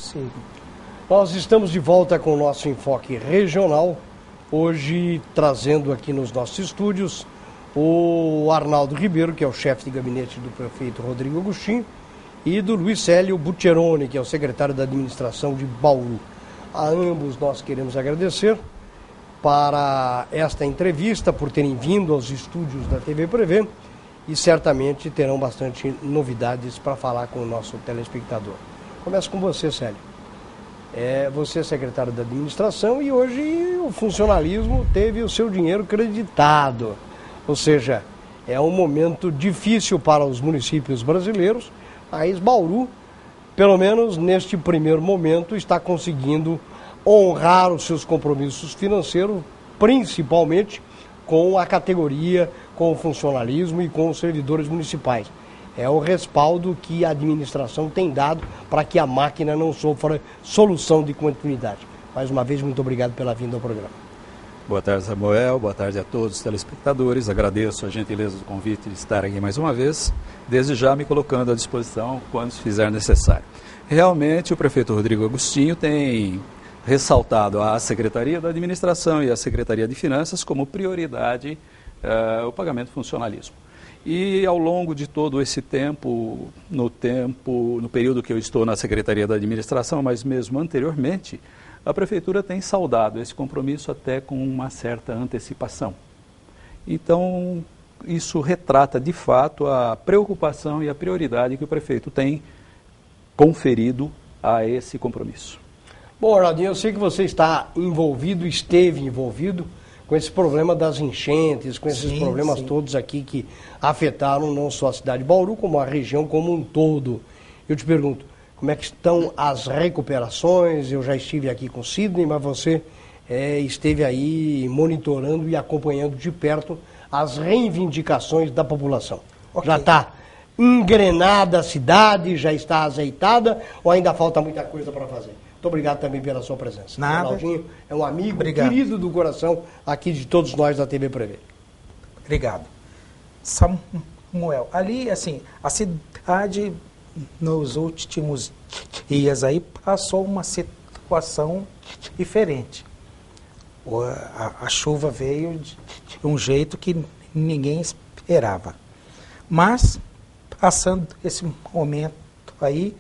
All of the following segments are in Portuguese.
possível. Nós estamos de volta com o nosso enfoque regional, hoje trazendo aqui nos nossos estúdios o Arnaldo Ribeiro, que é o chefe de gabinete do prefeito Rodrigo Agostinho, e do Luiz Célio Butcheroni, que é o secretário da administração de Bauru. A ambos nós queremos agradecer para esta entrevista, por terem vindo aos estúdios da TV Prevê, e certamente terão bastante novidades para falar com o nosso telespectador. Começo com você, Célio. Você é secretário da administração e hoje o funcionalismo teve o seu dinheiro creditado. Ou seja, é um momento difícil para os municípios brasileiros, mas Bauru, pelo menos neste primeiro momento, está conseguindo honrar os seus compromissos financeiros, principalmente com a categoria, com o funcionalismo e com os servidores municipais. É o respaldo que a administração tem dado para que a máquina não sofra solução de continuidade. Mais uma vez, muito obrigado pela vinda ao programa. Boa tarde, Samuel. Boa tarde a todos os telespectadores. Agradeço a gentileza do convite de estar aqui mais uma vez, desde já me colocando à disposição quando se fizer necessário. Realmente, o prefeito Rodrigo Agostinho tem ressaltado a Secretaria da Administração e a Secretaria de Finanças como prioridade o pagamento do funcionalismo. E ao longo de todo esse tempo, no período que eu estou na Secretaria da Administração, mas mesmo anteriormente, a Prefeitura tem saudado esse compromisso até com uma certa antecipação. Então, isso retrata de fato a preocupação e a prioridade que o prefeito tem conferido a esse compromisso. Bom, Arnaldinho, eu sei que você esteve envolvido com esse problema das enchentes, com esses problemas todos aqui que afetaram não só a cidade de Bauru, como a região como um todo. Eu te pergunto, como é que estão as recuperações? Eu já estive aqui com o Sidney, mas você esteve aí monitorando e acompanhando de perto as reivindicações da população. Okay. Já está engrenada a cidade, já está azeitada ou ainda falta muita coisa para fazer? Muito obrigado também pela sua presença. Nada. Arnaldinho é um amigo querido do coração aqui de todos nós da TV Prevê. Obrigado. Samuel, ali, assim, a cidade nos últimos dias aí passou uma situação diferente. A chuva veio de um jeito que ninguém esperava. Mas, passando esse momento aí,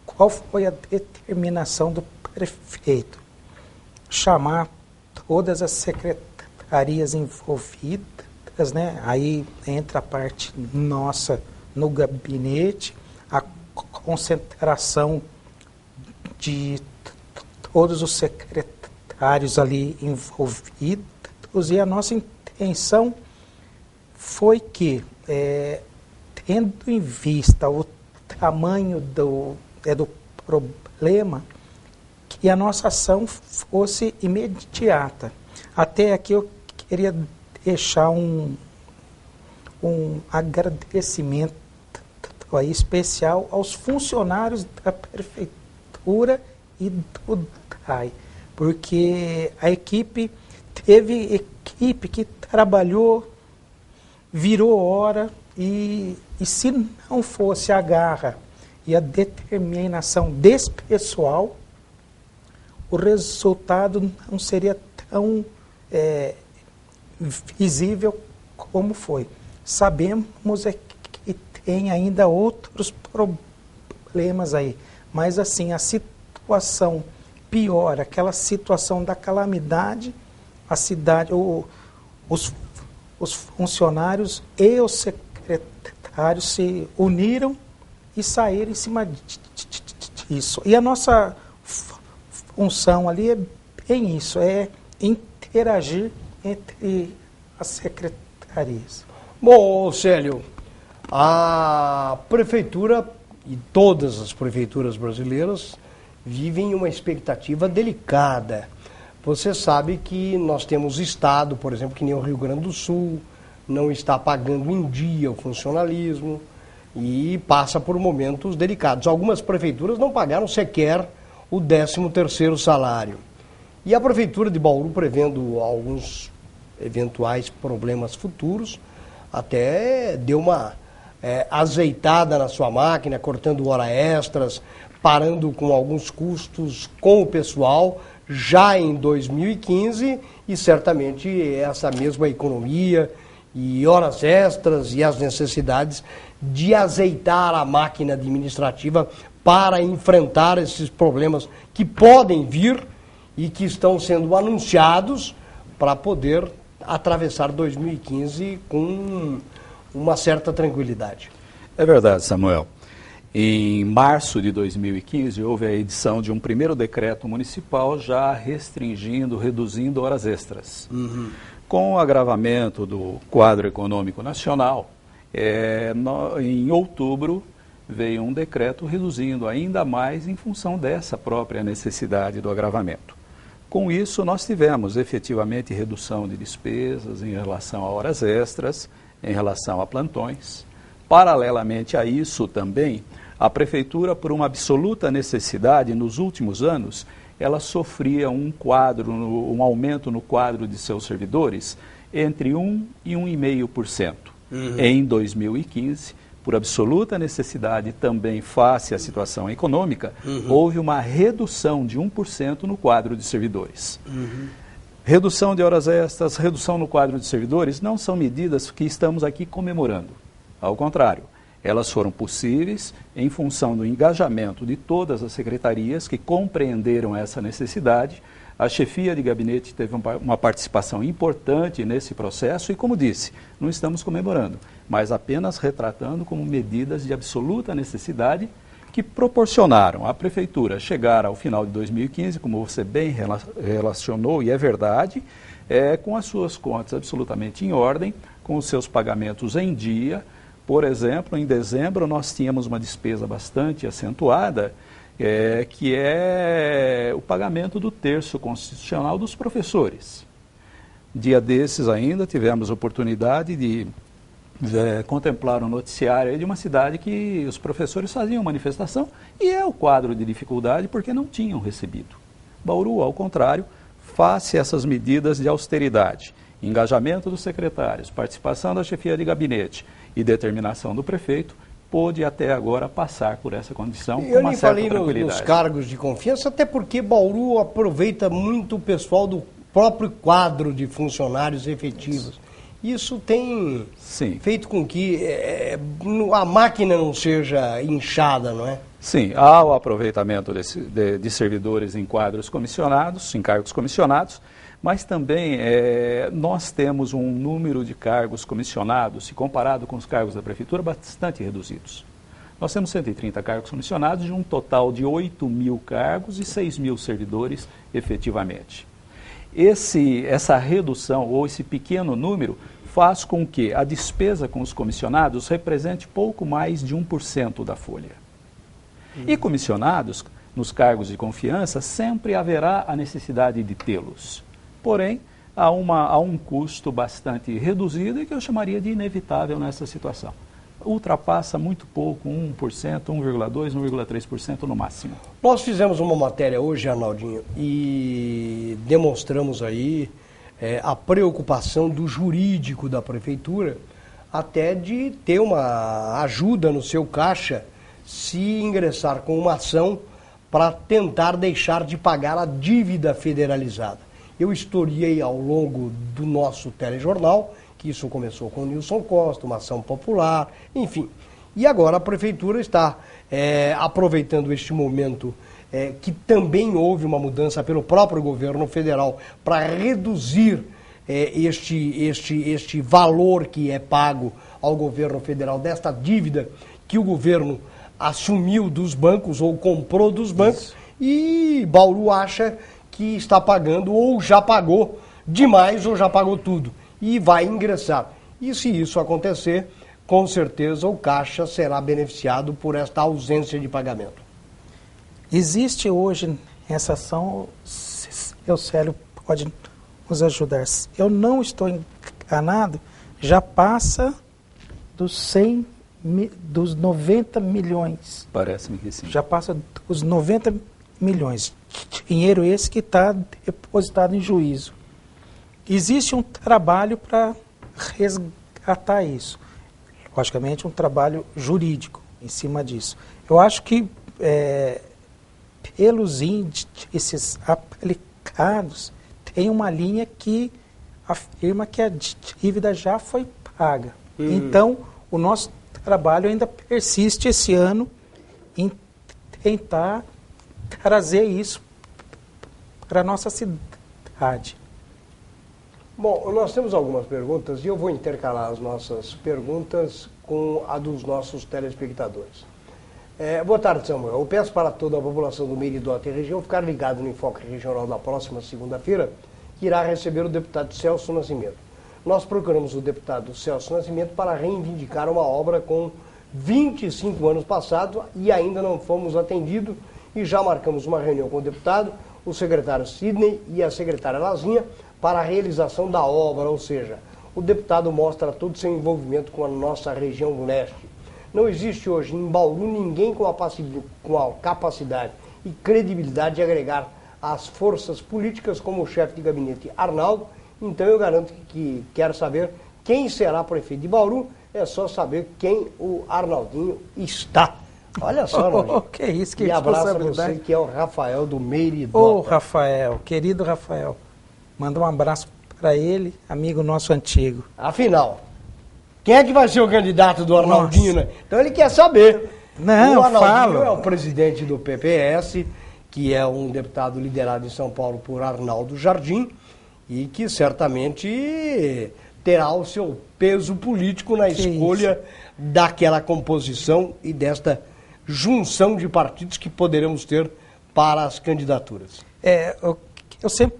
qual foi a determinação do prefeito? Chamar todas as secretarias envolvidas, né? Aí entra a parte nossa no gabinete, a concentração de todos os secretários ali envolvidos, e a nossa intenção foi que, tendo em vista o tamanho do problema, que a nossa ação fosse imediata. Até aqui eu queria deixar um agradecimento aí especial aos funcionários da Prefeitura e do DAI, porque teve equipe que trabalhou, virou hora, e se não fosse a garra e a determinação desse pessoal, o resultado não seria tão visível como foi. Sabemos que tem ainda outros problemas aí, mas assim, a situação piora, aquela situação da calamidade, a cidade, os funcionários e os secretários se uniram e saíram em cima disso. E a nossa função ali é bem isso, é interagir entre as secretarias. Bom, Célio, a Prefeitura e todas as prefeituras brasileiras vivem uma expectativa delicada. Você sabe que nós temos estado, por exemplo, que nem o Rio Grande do Sul, não está pagando em dia o funcionalismo e passa por momentos delicados. Algumas prefeituras não pagaram sequer o 13º salário. E a Prefeitura de Bauru, prevendo alguns eventuais problemas futuros, até deu uma azeitada na sua máquina, cortando horas extras, parando com alguns custos com o pessoal já em 2015 e certamente essa mesma economia e horas extras e as necessidades de azeitar a máquina administrativa para enfrentar esses problemas que podem vir e que estão sendo anunciados para poder atravessar 2015 com uma certa tranquilidade. É verdade, Samuel. Em março de 2015, houve a edição de um primeiro decreto municipal já restringindo, reduzindo horas extras. Com o agravamento do quadro econômico nacional, em outubro veio um decreto reduzindo ainda mais em função dessa própria necessidade do agravamento. Com isso, nós tivemos efetivamente redução de despesas em relação a horas extras, em relação a plantões. Paralelamente a isso também, a Prefeitura, por uma absoluta necessidade, nos últimos anos, ela sofria um aumento no quadro de seus servidores entre 1% e 1,5%. Em 2015, por absoluta necessidade também face à situação econômica, houve uma redução de 1% no quadro de servidores. Redução de horas extras, redução no quadro de servidores não são medidas que estamos aqui comemorando. Ao contrário, elas foram possíveis em função do engajamento de todas as secretarias que compreenderam essa necessidade. A chefia de gabinete teve uma participação importante nesse processo e, como disse, não estamos comemorando, mas apenas retratando como medidas de absoluta necessidade que proporcionaram à Prefeitura chegar ao final de 2015, como você bem relacionou, e é verdade, com as suas contas absolutamente em ordem, com os seus pagamentos em dia. Por exemplo, em dezembro nós tínhamos uma despesa bastante acentuada, que é o pagamento do terço constitucional dos professores. Dia desses ainda tivemos oportunidade de contemplar um noticiário aí de uma cidade que os professores faziam manifestação e é o quadro de dificuldade porque não tinham recebido. Bauru, ao contrário, face a essas medidas de austeridade, engajamento dos secretários, participação da chefia de gabinete e determinação do prefeito, pôde até agora passar por essa condição com uma certa tranquilidade. Eu nem falei nos cargos de confiança, até porque Bauru aproveita muito o pessoal do próprio quadro de funcionários efetivos. Isso tem feito com que a máquina não seja inchada, não é? Sim, há o aproveitamento de servidores em quadros comissionados, em cargos comissionados, mas também nós temos um número de cargos comissionados, se comparado com os cargos da Prefeitura, bastante reduzidos. Nós temos 130 cargos comissionados de um total de 8.000 cargos e 6.000 servidores efetivamente. Essa redução ou esse pequeno número faz com que a despesa com os comissionados represente pouco mais de 1% da folha. E comissionados, nos cargos de confiança, sempre haverá a necessidade de tê-los. Porém, há um custo bastante reduzido e que eu chamaria de inevitável nessa situação. Ultrapassa muito pouco, 1%, 1,2%, 1,3% no máximo. Nós fizemos uma matéria hoje, Arnaldinho, e demonstramos aí a preocupação do jurídico da Prefeitura até de ter uma ajuda no seu caixa se ingressar com uma ação para tentar deixar de pagar a dívida federalizada. Eu historiei ao longo do nosso telejornal que isso começou com o Nilson Costa, uma ação popular, enfim. E agora a Prefeitura está aproveitando este momento que também houve uma mudança pelo próprio governo federal para reduzir este valor que é pago ao governo federal desta dívida que o governo assumiu dos bancos ou comprou dos bancos. Isso. E Bauru acha que está pagando ou já pagou demais ou já pagou tudo e vai ingressar. E se isso acontecer, com certeza o Caixa será beneficiado por esta ausência de pagamento. Existe hoje essa ação, o Célio pode nos ajudar. Eu não estou enganado, já passa dos 90 milhões. Parece-me que sim. Já passa dos 90 milhões. Dinheiro esse que está depositado em juízo. Existe um trabalho para resgatar isso. Logicamente, um trabalho jurídico em cima disso. Eu acho que pelos índices aplicados, tem uma linha que afirma que a dívida já foi paga. Então, o nosso trabalho ainda persiste esse ano em tentar trazer isso para a nossa cidade. Bom, nós temos algumas perguntas e eu vou intercalar as nossas perguntas com a dos nossos telespectadores. Boa tarde, Samuel. Eu peço para toda a população do Meridota e região ficar ligado no Enfoque Regional da próxima segunda-feira, que irá receber o deputado Celso Nascimento. Nós procuramos o deputado Celso Nascimento para reivindicar uma obra com 25 anos passados e ainda não fomos atendidos e já marcamos uma reunião com o deputado, o secretário Sidney e a secretária Lazinha para a realização da obra, ou seja, o deputado mostra todo o seu envolvimento com a nossa região leste. Não existe hoje em Bauru ninguém com a capacidade e credibilidade de agregar as forças políticas como o chefe de gabinete Arnaldo. Então eu garanto que quero saber quem será prefeito de Bauru, é só saber quem o Arnaldinho está. Olha só, Arnaldinho. Que isso, que e abraço a responsabilidade. você, que é o Rafael do Meridota. Ô, Rafael, querido Rafael, manda um abraço para ele, amigo nosso antigo. Afinal, quem é que vai ser o candidato do Arnaldinho, né? Então ele quer saber. Não, o Arnaldinho falo. é o presidente do PPS, que é um deputado liderado em São Paulo por Arnaldo Jardim, e que certamente terá o seu peso político na escolha daquela composição e desta junção de partidos que poderemos ter para as candidaturas. Eu sempre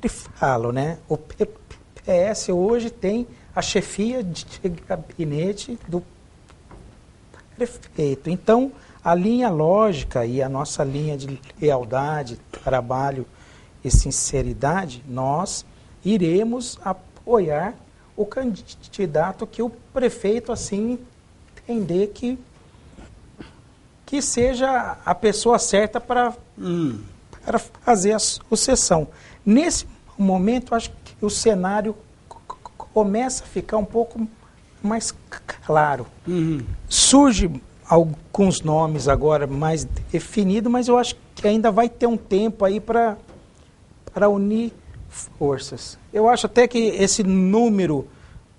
falo, né? O PPS hoje tem a chefia de gabinete do prefeito. Então, a linha lógica e a nossa linha de lealdade, trabalho e sinceridade, nós iremos apoiar o candidato que o prefeito assim entender que seja a pessoa certa para fazer a sucessão. Nesse momento, acho que o cenário começa a ficar um pouco mais claro. Surge alguns nomes agora mais definidos, mas eu acho que ainda vai ter um tempo aí para unir forças. Eu acho até que esse número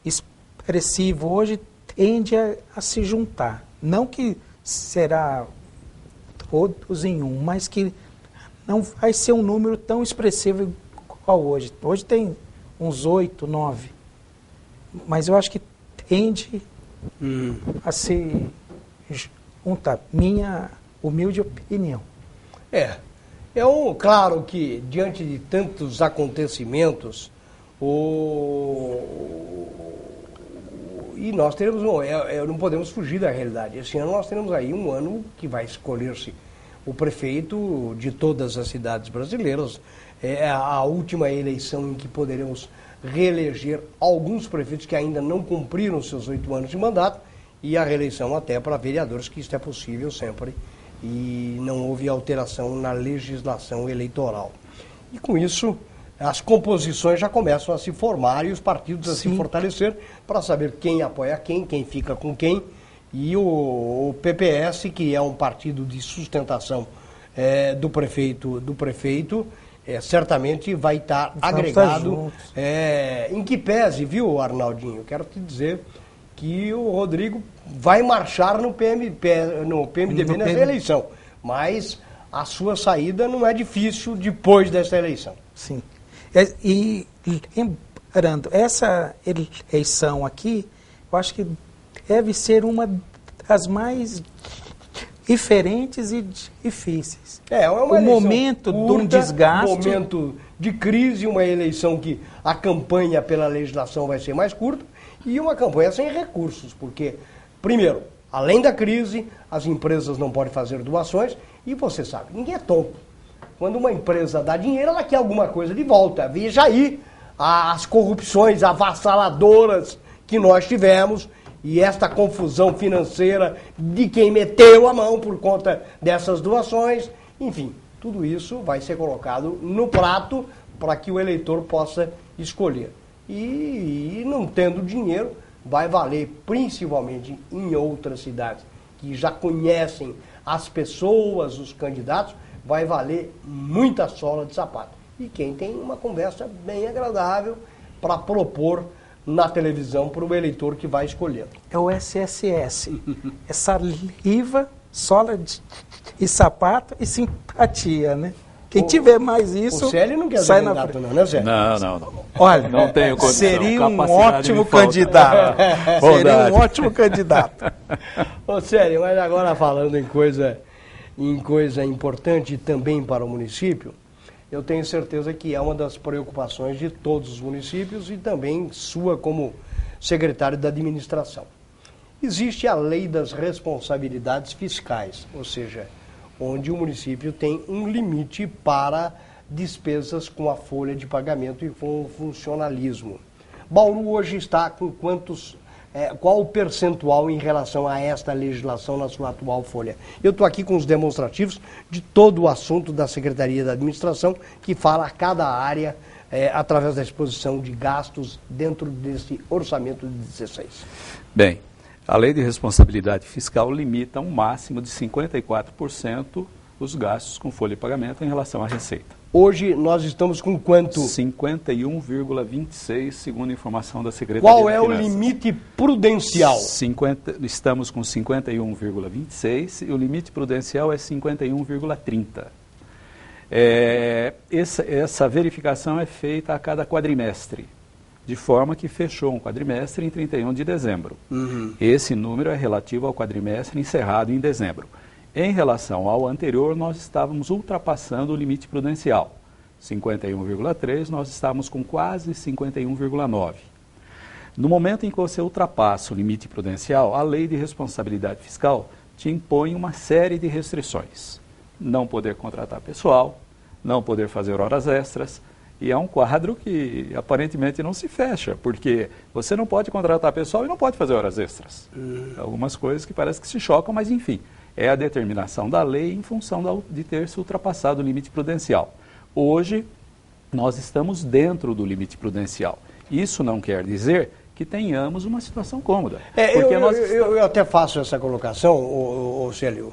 expressivo hoje tende a se juntar. Não que será todos em um, mas que não vai ser um número tão expressivo igual hoje. Hoje tem uns 8, 9. Mas eu acho que tende a se juntar. Minha humilde opinião. Claro que, diante de tantos acontecimentos, e nós teremos, não podemos fugir da realidade. Esse ano nós teremos aí um ano que vai escolher-se o prefeito de todas as cidades brasileiras. É a última eleição em que poderemos reeleger alguns prefeitos que ainda não cumpriram seus 8 anos de mandato, e a reeleição até para vereadores, que isso é possível sempre, e não houve alteração na legislação eleitoral. E com isso, as composições já começam a se formar e os partidos a se fortalecer para saber quem apoia quem fica com quem. E o PPS, que é um partido de sustentação do prefeito, certamente vai estar agregado. Em que pese, viu, Arnaldinho? Quero te dizer que o Rodrigo vai marchar no PMDB nessa eleição, mas a sua saída não é difícil depois dessa eleição. Sim. E lembrando, essa eleição aqui, eu acho que deve ser uma das mais diferentes e difíceis. O momento de um desgaste. Um momento de crise, uma eleição que a campanha pela legislação vai ser mais curta e uma campanha sem recursos, porque, primeiro, além da crise, as empresas não podem fazer doações e você sabe, ninguém é tonto. Quando uma empresa dá dinheiro, ela quer alguma coisa de volta. Veja aí as corrupções avassaladoras que nós tivemos e esta confusão financeira de quem meteu a mão por conta dessas doações. Enfim, tudo isso vai ser colocado no prato para que o eleitor possa escolher. E não tendo dinheiro, vai valer principalmente em outras cidades que já conhecem as pessoas, os candidatos, vai valer muita sola de sapato. E quem tem uma conversa bem agradável para propor na televisão para o eleitor que vai escolher. É o SSS. É saliva, sola e sapato e simpatia, né? Quem tiver mais isso, o Célio não quer sai ser na candidato frente. não, né, Célio? Não. Olha, Não tenho condição, seria um capacidade ótimo me falta. candidato. Seria Bondade. um ótimo candidato. Ô, Célio, mas agora falando em coisa importante também para o município, eu tenho certeza que é uma das preocupações de todos os municípios e também sua como secretário da administração. Existe a lei das responsabilidades fiscais, ou seja, onde o município tem um limite para despesas com a folha de pagamento e com o funcionalismo. Bauru hoje está com qual o percentual em relação a esta legislação na sua atual folha? Eu estou aqui com os demonstrativos de todo o assunto da Secretaria da Administração, que fala a cada área através da exposição de gastos dentro desse orçamento de 16. Bem, a lei de responsabilidade fiscal limita um máximo de 54% os gastos com folha de pagamento em relação à receita. Hoje nós estamos com quanto? 51,26, segundo a informação da Secretaria Qual da é o Finanças. limite prudencial? Estamos com 51,26 e o limite prudencial é 51,30. Essa verificação é feita a cada quadrimestre, de forma que fechou um quadrimestre em 31 de dezembro. Esse número é relativo ao quadrimestre encerrado em dezembro. Em relação ao anterior, nós estávamos ultrapassando o limite prudencial. 51,3, nós estávamos com quase 51,9. No momento em que você ultrapassa o limite prudencial, a lei de responsabilidade fiscal te impõe uma série de restrições. Não poder contratar pessoal, não poder fazer horas extras, e é um quadro que aparentemente não se fecha, porque você não pode contratar pessoal e não pode fazer horas extras. Algumas coisas que parece que se chocam, mas enfim, é a determinação da lei em função de ter se ultrapassado o limite prudencial. Hoje, nós estamos dentro do limite prudencial. Isso não quer dizer que tenhamos uma situação cômoda. Eu até faço essa colocação, Célio,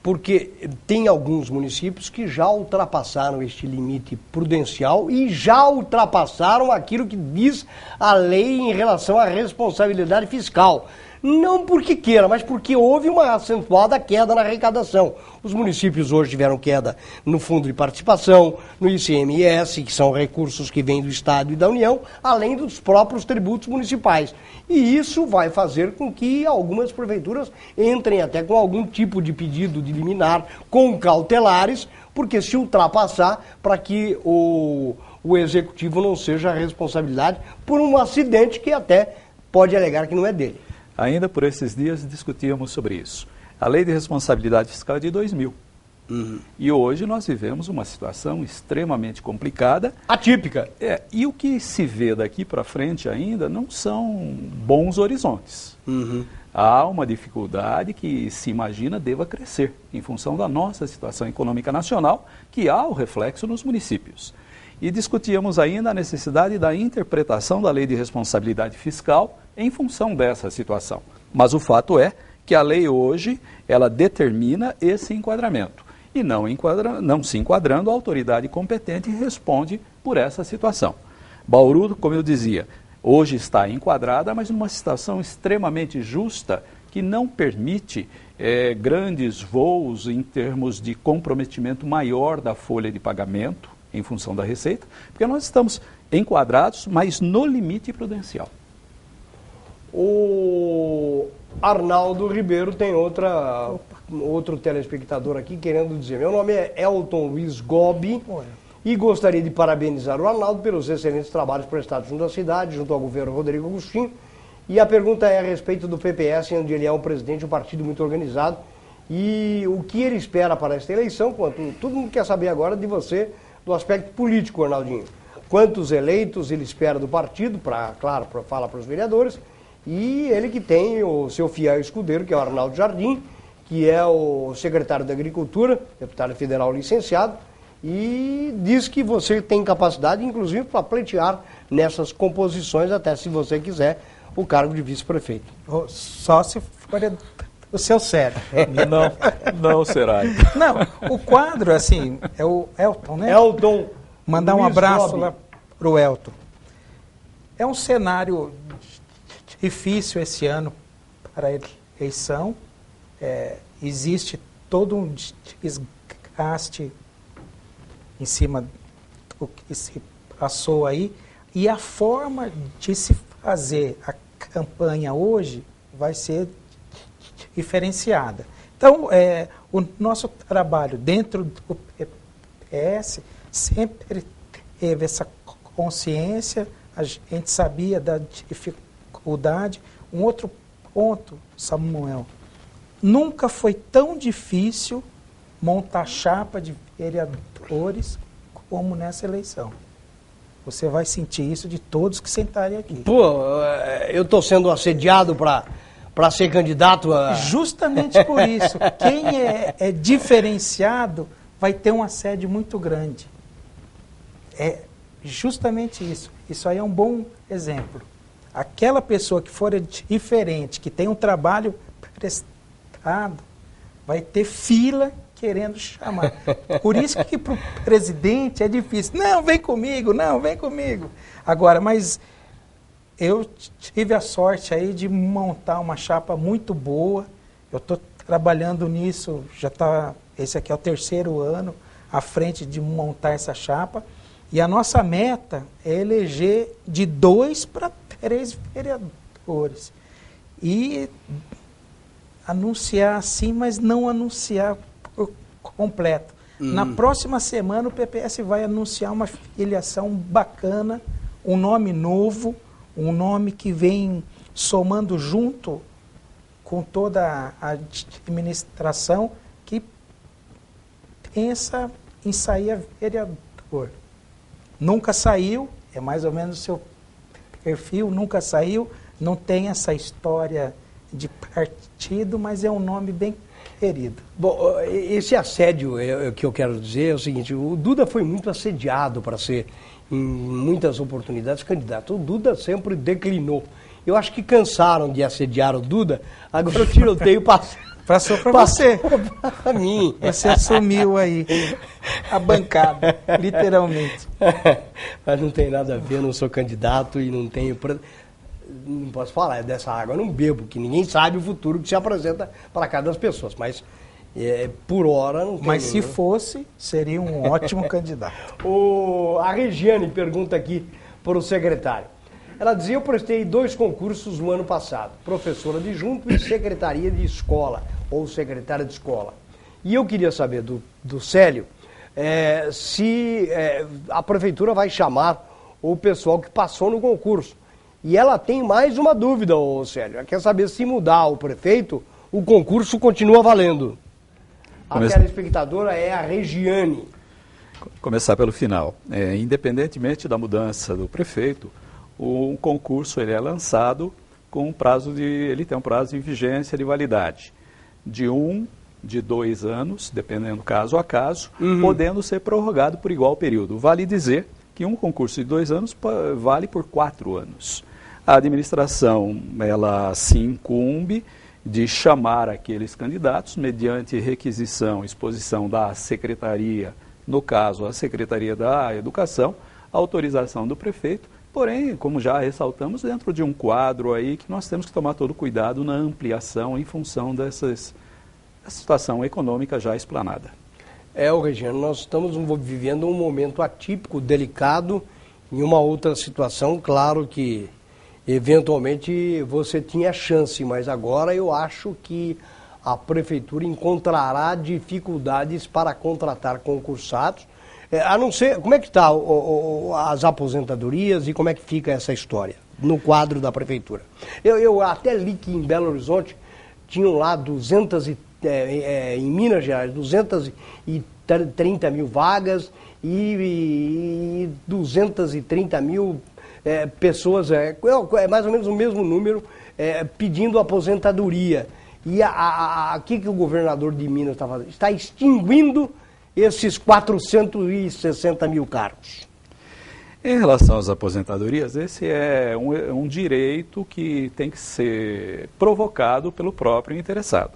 porque tem alguns municípios que já ultrapassaram este limite prudencial e já ultrapassaram aquilo que diz a lei em relação à responsabilidade fiscal. Não porque queira, mas porque houve uma acentuada queda na arrecadação. Os municípios hoje tiveram queda no Fundo de Participação, no ICMS, que são recursos que vêm do Estado e da União, além dos próprios tributos municipais. E isso vai fazer com que algumas prefeituras entrem até com algum tipo de pedido de liminar, com cautelares, porque se ultrapassar, para que o Executivo não seja a responsabilidade por um acidente que até pode alegar que não é dele. Ainda por esses dias discutíamos sobre isso. A lei de responsabilidade fiscal é de 2000. E hoje nós vivemos uma situação extremamente complicada. Atípica. E o que se vê daqui para frente ainda não são bons horizontes. Há uma dificuldade que se imagina deva crescer em função da nossa situação econômica nacional, que há o reflexo nos municípios. E discutíamos ainda a necessidade da interpretação da lei de responsabilidade fiscal em função dessa situação. Mas o fato é que a lei hoje, ela determina esse enquadramento. E não se enquadrando, a autoridade competente responde por essa situação. Bauru, como eu dizia, hoje está enquadrada, mas numa situação extremamente justa que não permite grandes voos em termos de comprometimento maior da folha de pagamento em função da receita, porque nós estamos enquadrados, mas no limite prudencial. O Arnaldo Ribeiro tem outro telespectador aqui querendo dizer: meu nome é Elton Luiz Gobi e gostaria de parabenizar o Arnaldo pelos excelentes trabalhos prestados junto à cidade, junto ao governo Rodrigo Agostinho. E a pergunta é a respeito do PPS, onde ele é um presidente, um partido muito organizado. E o que ele espera para esta eleição? Todo mundo quer saber agora de você, do aspecto político, Arnaldinho. Quantos eleitos ele espera do partido, fala para os vereadores, e ele que tem o seu fiel escudeiro, que é o Arnaldo Jardim, que é o secretário da Agricultura, deputado federal licenciado, e diz que você tem capacidade, inclusive, para pleitear nessas composições, até se você quiser, o cargo de vice-prefeito. Só se for o seu sério. Não será. Não, o quadro, assim, é o Elton, né? Elton. Mandar um Luiz abraço Robi. lá pro Elton. É um cenário difícil esse ano para a eleição. Existe todo um desgaste em cima do que se passou aí. E a forma de se fazer a campanha hoje vai ser diferenciada. Então, o nosso trabalho dentro do PPS sempre teve essa consciência, a gente sabia da dificuldade. Um outro ponto, Samuel, nunca foi tão difícil montar chapa de vereadores como nessa eleição. Você vai sentir isso de todos que sentarem aqui. Pô, eu estou sendo assediado para ser candidato a... Justamente por isso, quem é diferenciado vai ter um assédio muito grande. É justamente isso. Isso aí é um bom exemplo. Aquela pessoa que for diferente, que tem um trabalho prestado, vai ter fila querendo chamar. Por isso que para o presidente é difícil. Não, vem comigo, não, vem comigo. Agora, mas eu tive a sorte aí de montar uma chapa muito boa. Eu estou trabalhando nisso, esse aqui é o 3º ano à frente de montar essa chapa. E a nossa meta é eleger de 2 para 3 vereadores. E anunciar assim, mas não anunciar por completo. Na próxima semana o PPS vai anunciar uma filiação bacana, um nome novo, um nome que vem somando junto com toda a administração que pensa em sair a vereador. Nunca saiu, é mais ou menos o seu perfil, nunca saiu, não tem essa história de partido, mas é um nome bem querido. Bom, esse assédio, o que eu quero dizer é o seguinte, o Duda foi muito assediado para ser, em muitas oportunidades, candidato. O Duda sempre declinou. Eu acho que cansaram de assediar o Duda, agora o tiroteio passou para você. Para mim. Você assumiu aí a bancada, literalmente. Mas não tem nada a ver, eu não sou candidato e não tenho... Não posso falar dessa água, eu não bebo, que ninguém sabe o futuro que se apresenta para cada das pessoas, mas por hora não tem. Mas se fosse, seria um ótimo candidato. A Regiane pergunta aqui para o secretário. Ela dizia, eu prestei 2 concursos no ano passado, professora adjunto e secretaria de escola, ou secretária de escola. E eu queria saber do Célio se a prefeitura vai chamar o pessoal que passou no concurso. E ela tem mais uma dúvida, Célio. Ela quer saber se mudar o prefeito, o concurso continua valendo. A telespectadora é a Regiane. Começar pelo final. Independentemente da mudança do prefeito, o concurso ele é lançado com ele tem um prazo de vigência de validade de 1, de 2 anos, dependendo caso a caso, podendo ser prorrogado por igual período. Vale dizer que um concurso de 2 anos vale por 4 anos. A administração, ela se incumbe de chamar aqueles candidatos mediante requisição, exposição da secretaria, no caso a Secretaria da Educação, autorização do prefeito, porém, como já ressaltamos, dentro de um quadro aí que nós temos que tomar todo cuidado na ampliação em função da situação econômica já explanada. Regiane, nós estamos vivendo um momento atípico, delicado, em uma outra situação, claro que eventualmente você tinha chance, mas agora eu acho que a prefeitura encontrará dificuldades para contratar concursados, a não ser, como é que está as aposentadorias e como é que fica essa história no quadro da prefeitura? Eu até li que em Belo Horizonte tinham lá em Minas Gerais, 230 mil vagas e 230 mil pessoas, mais ou menos o mesmo número, pedindo aposentadoria. E o que o governador de Minas está fazendo? Está extinguindo esses 460 mil cargos. Em relação às aposentadorias, esse é um direito que tem que ser provocado pelo próprio interessado.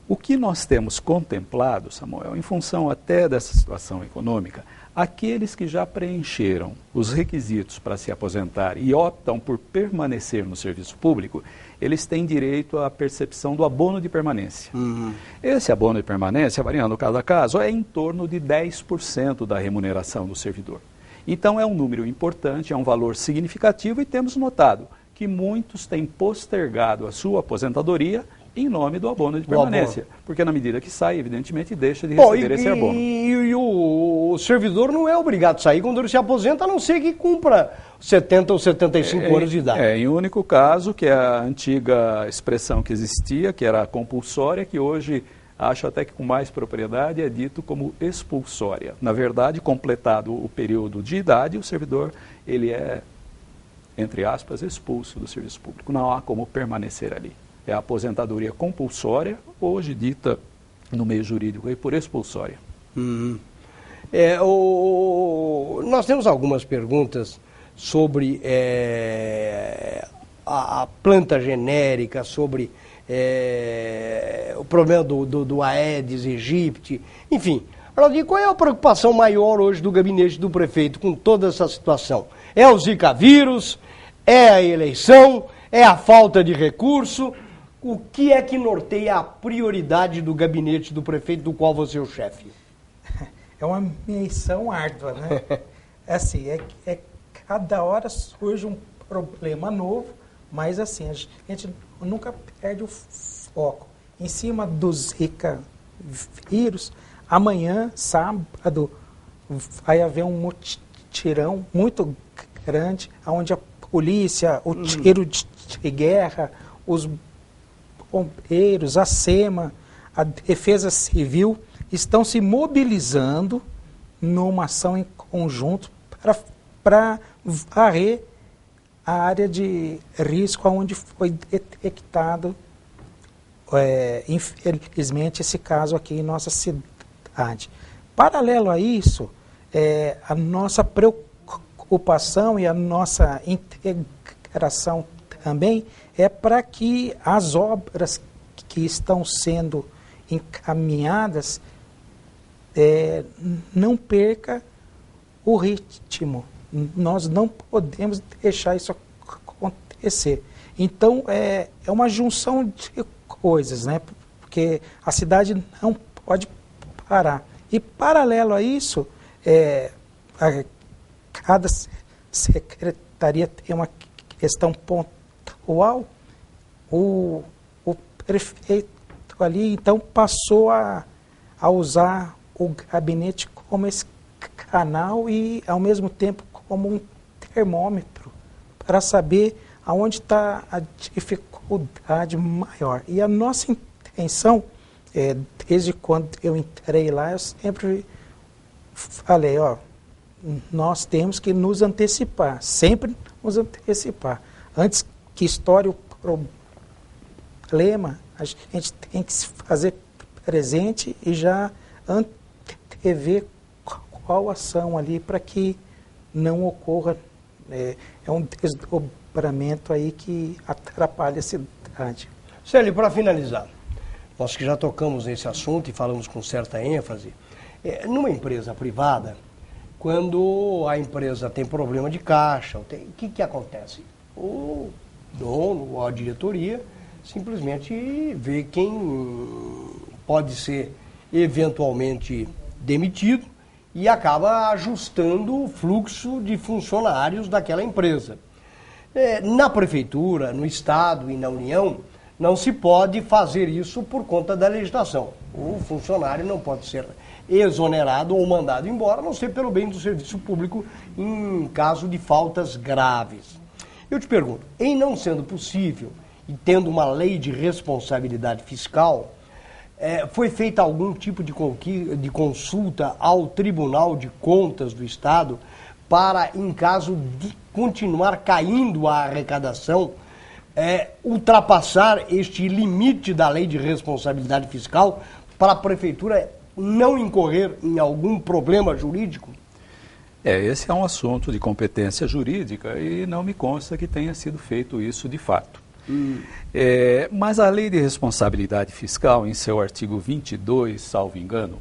O que nós temos contemplado, Samuel, em função até dessa situação econômica, aqueles que já preencheram os requisitos para se aposentar e optam por permanecer no serviço público, eles têm direito à percepção do abono de permanência. Esse abono de permanência, variando cada caso, é em torno de 10% da remuneração do servidor. Então é um número importante, é um valor significativo e temos notado que muitos têm postergado a sua aposentadoria em nome do abono de permanência, porque na medida que sai, evidentemente, deixa de receber esse abono. E o servidor não é obrigado a sair quando ele se aposenta, a não ser que cumpra 70 ou 75 anos de idade. Em único caso, que é a antiga expressão que existia, que era a compulsória, que hoje, acho até que com mais propriedade, é dito como expulsória. Na verdade, completado o período de idade, o servidor, ele é, entre aspas, expulso do serviço público. Não há como permanecer ali. É a aposentadoria compulsória, hoje dita no meio jurídico aí por expulsória. Nós temos algumas perguntas sobre a planta genérica, sobre o problema do Aedes aegypti, enfim. Ronaldinho, qual é a preocupação maior hoje do gabinete do prefeito com toda essa situação? É o Zika vírus? É a eleição? É a falta de recurso? O que é que norteia a prioridade do gabinete do prefeito, do qual você é o chefe? É uma missão árdua, né? É assim, cada hora surge um problema novo, mas assim, a gente nunca perde o foco. Em cima do Zika vírus, amanhã, sábado, vai haver um mutirão muito grande, onde a polícia, o tiro de guerra, os bombeiros, a SEMA, a Defesa Civil estão se mobilizando numa ação em conjunto para varrer a área de risco onde foi detectado, infelizmente, esse caso aqui em nossa cidade. Paralelo a isso, a nossa preocupação e a nossa integração também é para que as obras que estão sendo encaminhadas não perca o ritmo. Nós não podemos deixar isso acontecer. Então, é uma junção de coisas, né? Porque a cidade não pode parar. E, paralelo a isso, cada secretaria tem uma questão pontual. O prefeito ali, então, passou a usar o gabinete como esse canal e, ao mesmo tempo, como um termômetro para saber aonde está a dificuldade maior. E a nossa intenção, desde quando eu entrei lá, eu sempre falei, nós temos que nos antecipar, sempre nos antecipar. Antes que estoure o problema, a gente tem que se fazer presente e já antever qual ação ali para que não ocorra um desdobramento aí que atrapalha a cidade. Célio, para finalizar, nós que já tocamos nesse assunto e falamos com certa ênfase, numa empresa privada, quando a empresa tem problema de caixa, o que acontece? O dono ou a diretoria simplesmente vê quem pode ser eventualmente demitido e acaba ajustando o fluxo de funcionários daquela empresa. Na prefeitura, no estado e na União, não se pode fazer isso por conta da legislação. O funcionário não pode ser exonerado ou mandado embora, a não ser pelo bem do serviço público em caso de faltas graves. Eu te pergunto, em não sendo possível e tendo uma lei de responsabilidade fiscal, foi feita algum tipo de consulta ao Tribunal de Contas do Estado para, em caso de continuar caindo a arrecadação, ultrapassar este limite da lei de responsabilidade fiscal para a prefeitura não incorrer em algum problema jurídico? Esse é um assunto de competência jurídica e não me consta que tenha sido feito isso de fato. Mas a Lei de Responsabilidade Fiscal, em seu artigo 22, salvo engano,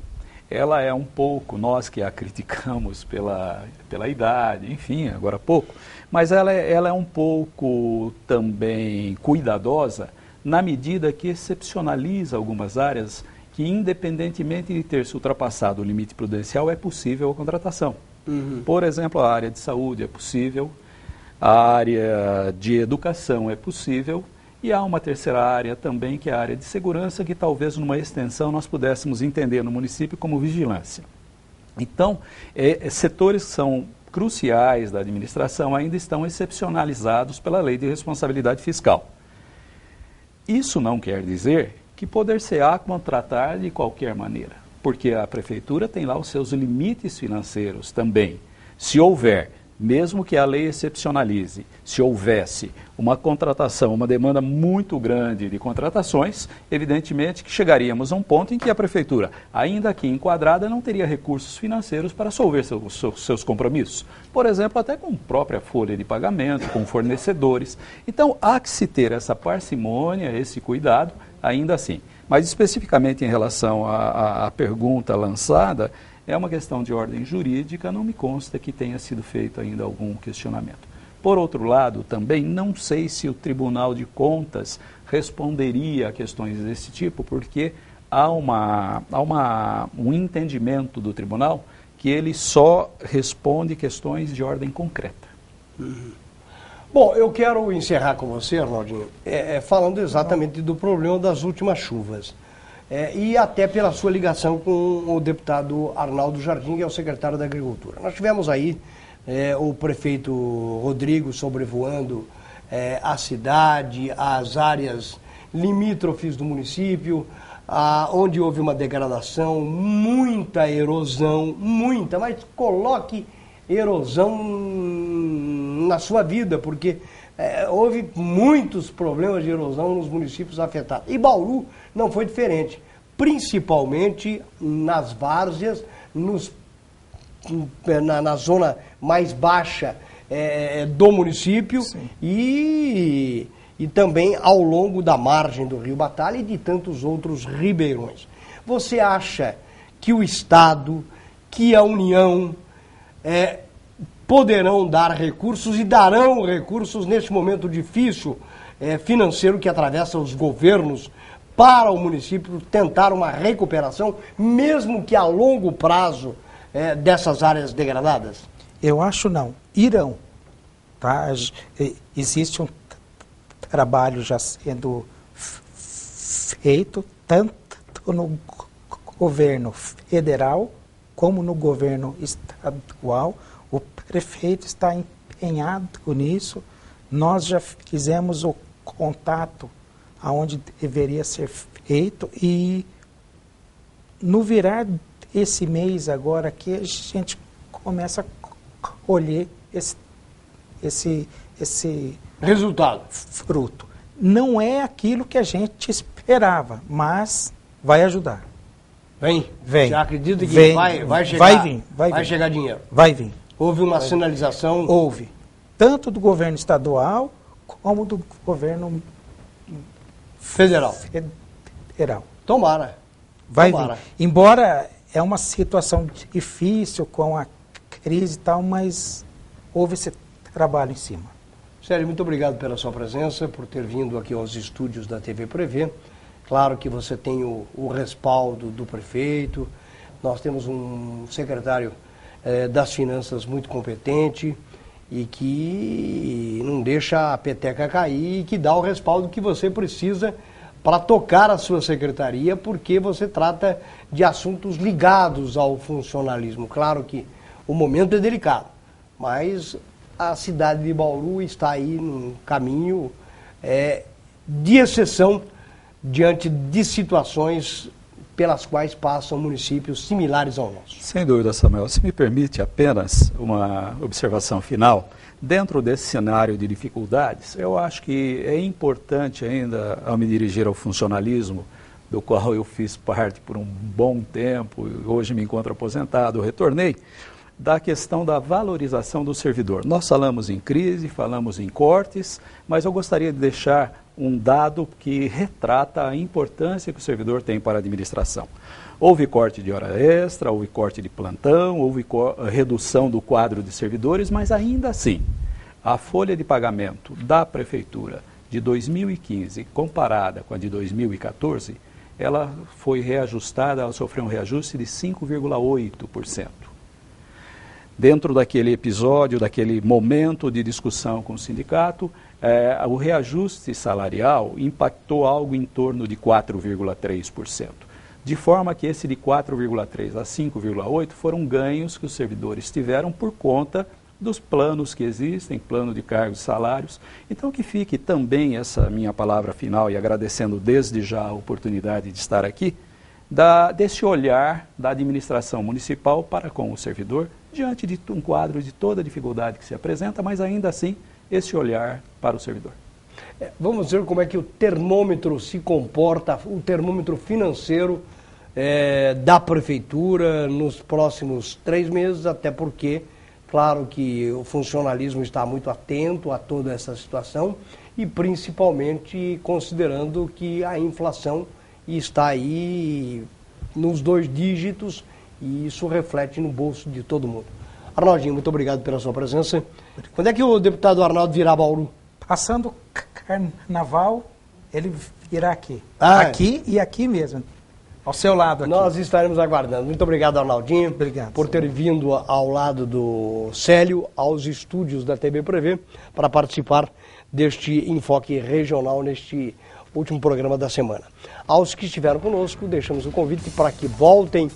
ela é um pouco, nós que a criticamos pela idade, enfim, agora há pouco, mas ela é um pouco também cuidadosa na medida que excepcionaliza algumas áreas que, independentemente de ter se ultrapassado o limite prudencial, é possível a contratação. Por exemplo, a área de saúde é possível, a área de educação é possível, e há uma terceira área também, que é a área de segurança, que talvez numa extensão nós pudéssemos entender no município como vigilância. Então, setores que são cruciais da administração ainda estão excepcionalizados pela Lei de Responsabilidade Fiscal. Isso não quer dizer que poder-se-á contratar de qualquer maneira, porque a prefeitura tem lá os seus limites financeiros também. Se houver, mesmo que a lei excepcionalize, se houvesse uma contratação, uma demanda muito grande de contratações, evidentemente que chegaríamos a um ponto em que a prefeitura, ainda aqui enquadrada, não teria recursos financeiros para solver seus compromissos. Por exemplo, até com própria folha de pagamento, com fornecedores. Então, há que se ter essa parcimônia, esse cuidado, ainda assim. Mas especificamente em relação à pergunta lançada, é uma questão de ordem jurídica, não me consta que tenha sido feito ainda algum questionamento. Por outro lado, também não sei se o Tribunal de Contas responderia a questões desse tipo, porque há um entendimento do tribunal que ele só responde questões de ordem concreta. Bom, eu quero encerrar com você, Arnaldinho, falando exatamente do problema das últimas chuvas. E até pela sua ligação com o deputado Arnaldo Jardim, que é o secretário da Agricultura. Nós tivemos aí o prefeito Rodrigo sobrevoando a cidade, as áreas limítrofes do município, onde houve uma degradação, muita erosão, mas coloque erosão na sua vida, porque houve muitos problemas de erosão nos municípios afetados. E Bauru não foi diferente, principalmente nas várzeas, na zona mais baixa do município e também ao longo da margem do Rio Batalha e de tantos outros ribeirões. Você acha que o Estado, que a União poderão dar recursos e darão recursos neste momento difícil financeiro que atravessa os governos para o município tentar uma recuperação, mesmo que a longo prazo dessas áreas degradadas? Eu acho não. Irão. Tá? Existe um trabalho já sendo feito, tanto no governo federal como no governo estadual. O prefeito está empenhado nisso. Nós já fizemos o contato aonde deveria ser feito e no virar esse mês agora aqui a gente começa a colher esse resultado, fruto. Não é aquilo que a gente esperava, mas vai ajudar. Vem. Você acredita que vem, vai chegar? Vai chegar dinheiro. Vai vir. Houve uma sinalização? Houve. Tanto do governo estadual como do governo federal. Tomara. Vai vir. Embora é uma situação difícil com a crise e tal, mas houve esse trabalho em cima. Sérgio, muito obrigado pela sua presença, por ter vindo aqui aos estúdios da TV Prevê. Claro que você tem o respaldo do prefeito, nós temos um secretário das finanças muito competente e que não deixa a peteca cair e que dá o respaldo que você precisa para tocar a sua secretaria, porque você trata de assuntos ligados ao funcionalismo. Claro que o momento é delicado, mas a cidade de Bauru está aí num caminho de exceção diante de situações pelas quais passam municípios similares ao nosso. Sem dúvida, Samuel. Se me permite apenas uma observação final, dentro desse cenário de dificuldades, eu acho que é importante ainda, ao me dirigir ao funcionalismo, do qual eu fiz parte por um bom tempo, hoje me encontro aposentado, eu retornei, da questão da valorização do servidor. Nós falamos em crise, falamos em cortes, mas eu gostaria de deixar um dado que retrata a importância que o servidor tem para a administração. Houve corte de hora extra, houve corte de plantão, houve redução do quadro de servidores, mas ainda assim, a folha de pagamento da Prefeitura de 2015, comparada com a de 2014, ela foi reajustada, ela sofreu um reajuste de 5,8%. Dentro daquele episódio, daquele momento de discussão com o sindicato, o reajuste salarial impactou algo em torno de 4,3%. De forma que esse de 4,3% a 5,8% foram ganhos que os servidores tiveram por conta dos planos que existem, plano de cargos e salários. Então que fique também essa minha palavra final, e agradecendo desde já a oportunidade de estar aqui, desse olhar da administração municipal para com o servidor, diante de um quadro de toda a dificuldade que se apresenta, mas ainda assim esse olhar para o servidor. Vamos ver como é que o termômetro se comporta, o termômetro financeiro da Prefeitura nos próximos 3 meses, até porque, claro que o funcionalismo está muito atento a toda essa situação e principalmente considerando que a inflação está aí nos 2 dígitos e isso reflete no bolso de todo mundo. Arnaldinho, muito obrigado pela sua presença. Quando é que o deputado Arnaldo virá a Bauru? Passando o carnaval, ele virá aqui. Aqui e aqui mesmo, ao seu lado aqui. Nós estaremos aguardando. Muito obrigado, Arnaldinho, por ter vindo ao lado do Célio, aos estúdios da TV Prevê, para participar deste enfoque regional, neste último programa da semana. Aos que estiveram conosco, deixamos o convite para que voltem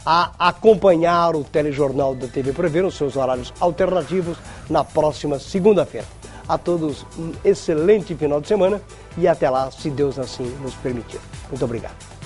a acompanhar o telejornal da TV Prevê nos seus horários alternativos na próxima segunda-feira. A todos um excelente final de semana e até lá, se Deus assim nos permitir. Muito obrigado.